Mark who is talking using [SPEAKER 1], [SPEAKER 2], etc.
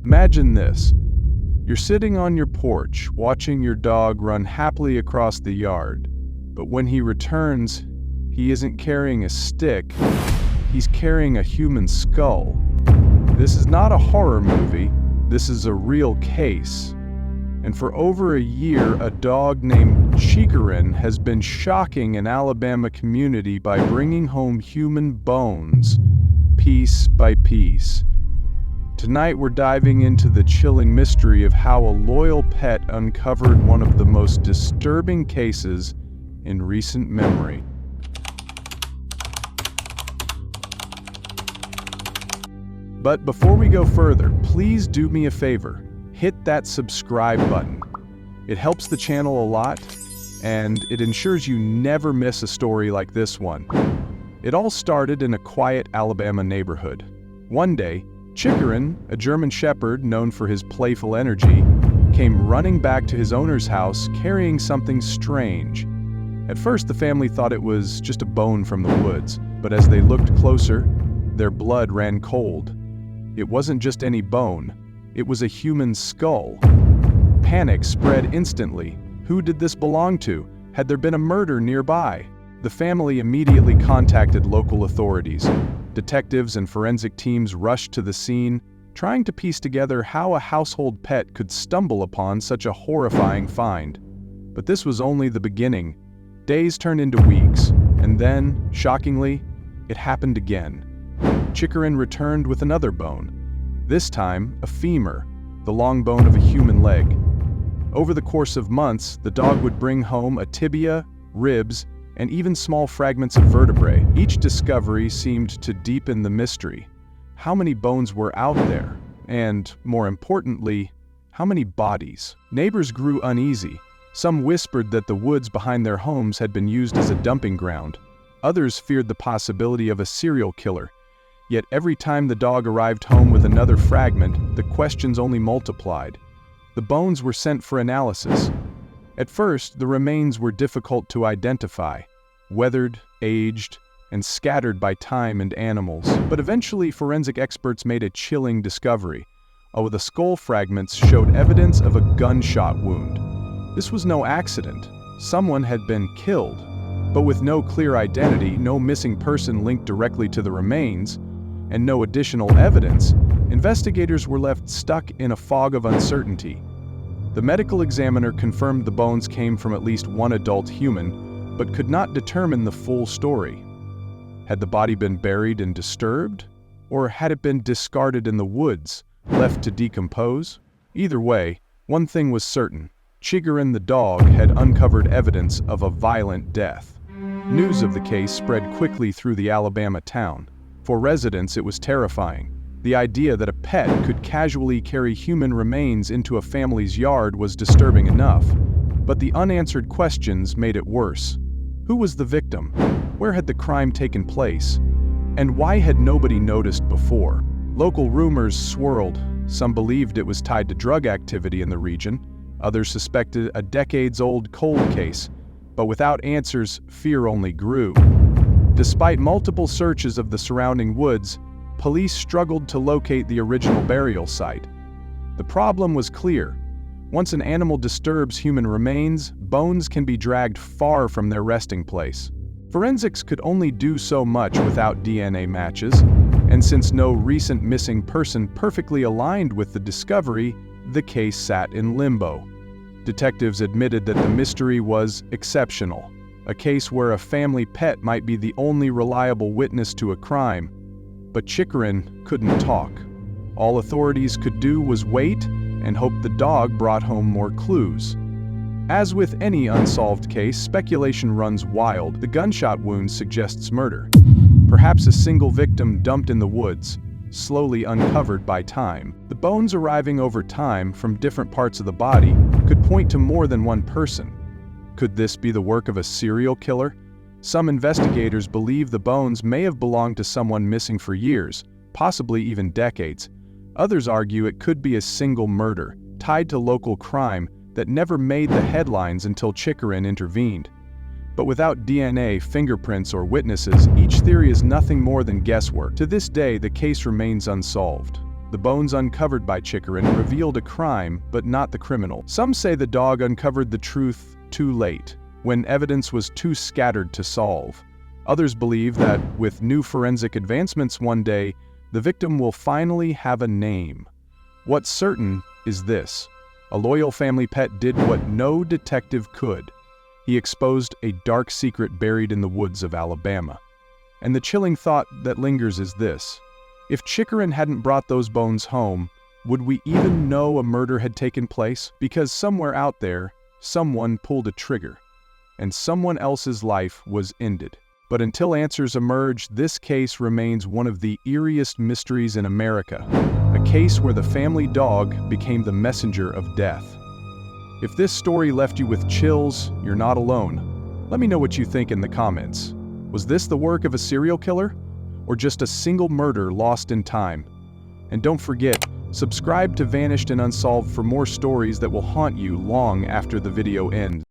[SPEAKER 1] Imagine this. You're sitting on your porch, watching your dog run happily across the yard. But when he returns, he isn't carrying a stick, he's carrying a human skull. This is not a horror movie, this is a real case. And for over a year, a dog named Chikarin has been shocking an Alabama community by bringing home human bones, piece by piece. Tonight we're diving into the chilling mystery of how a loyal pet uncovered one of the most disturbing cases in recent memory. But before we go further, please do me a favor. Hit that subscribe button. It helps the channel a lot, and it ensures you never miss a story like this one. It all started in a quiet Alabama neighborhood. One day, Chikarin, a German shepherd known for his playful energy, came running back to his owner's house carrying something strange. At first, the family thought it was just a bone from the woods, but as they looked closer, their blood ran cold. It wasn't just any bone. It was a human skull. Panic spread instantly. Who did this belong to? Had there been a murder nearby? The family immediately contacted local authorities. Detectives and forensic teams rushed to the scene, trying to piece together how a household pet could stumble upon such a horrifying find. But this was only the beginning. Days turned into weeks, and then, shockingly, it happened again. Chikarin returned with another bone. This time, a femur, the long bone of a human leg. Over the course of months, the dog would bring home a tibia, ribs, and even small fragments of vertebrae. Each discovery seemed to deepen the mystery. How many bones were out there? And, more importantly, how many bodies? Neighbors grew uneasy. Some whispered that the woods behind their homes had been used as a dumping ground. Others feared the possibility of a serial killer. Yet every time the dog arrived home with another fragment, the questions only multiplied. The bones were sent for analysis. At first, the remains were difficult to identify, weathered, aged, and scattered by time and animals. But eventually, forensic experts made a chilling discovery. The skull fragments showed evidence of a gunshot wound. This was no accident. Someone had been killed. But with no clear identity, no missing person linked directly to the remains, and no additional evidence, investigators were left stuck in a fog of uncertainty. The medical examiner confirmed the bones came from at least one adult human, but could not determine the full story. Had the body been buried and disturbed? Or had it been discarded in the woods, left to decompose? Either way, one thing was certain. Chikarin the dog had uncovered evidence of a violent death. News of the case spread quickly through the Alabama town. For residents, it was terrifying. The idea that a pet could casually carry human remains into a family's yard was disturbing enough. But the unanswered questions made it worse. Who was the victim? Where had the crime taken place? And why had nobody noticed before? Local rumors swirled. Some believed it was tied to drug activity in the region. Others suspected a decades-old cold case. But without answers, fear only grew. Despite multiple searches of the surrounding woods, police struggled to locate the original burial site. The problem was clear. Once an animal disturbs human remains, bones can be dragged far from their resting place. Forensics could only do so much without DNA matches, and since no recent missing person perfectly aligned with the discovery, the case sat in limbo. Detectives admitted that the mystery was exceptional. A case where a family pet might be the only reliable witness to a crime. But Chikarin couldn't talk. All authorities could do was wait and hope the dog brought home more clues. As with any unsolved case, speculation runs wild. The gunshot wound suggests murder. Perhaps a single victim dumped in the woods, slowly uncovered by time. The bones arriving over time from different parts of the body could point to more than one person. Could this be the work of a serial killer? Some investigators believe the bones may have belonged to someone missing for years, possibly even decades. Others argue it could be a single murder, tied to local crime, that never made the headlines until Chikarin intervened. But without DNA, fingerprints, or witnesses, each theory is nothing more than guesswork. To this day, the case remains unsolved. The bones uncovered by Chicorin revealed a crime, but not the criminal. Some say the dog uncovered the truth too late, when evidence was too scattered to solve. Others believe that, with new forensic advancements one day, the victim will finally have a name. What's certain is this: a loyal family pet did what no detective could. He exposed a dark secret buried in the woods of Alabama. And the chilling thought that lingers is this: if Chicorin hadn't brought those bones home, would we even know a murder had taken place? Because somewhere out there, someone pulled a trigger, and someone else's life was ended. But until answers emerge, this case remains one of the eeriest mysteries in America, a case where the family dog became the messenger of death. If this story left you with chills, you're not alone. Let me know what you think in the comments. Was this the work of a serial killer? Or just a single murder lost in time? And don't forget, subscribe to Vanished and Unsolved for more stories that will haunt you long after the video ends.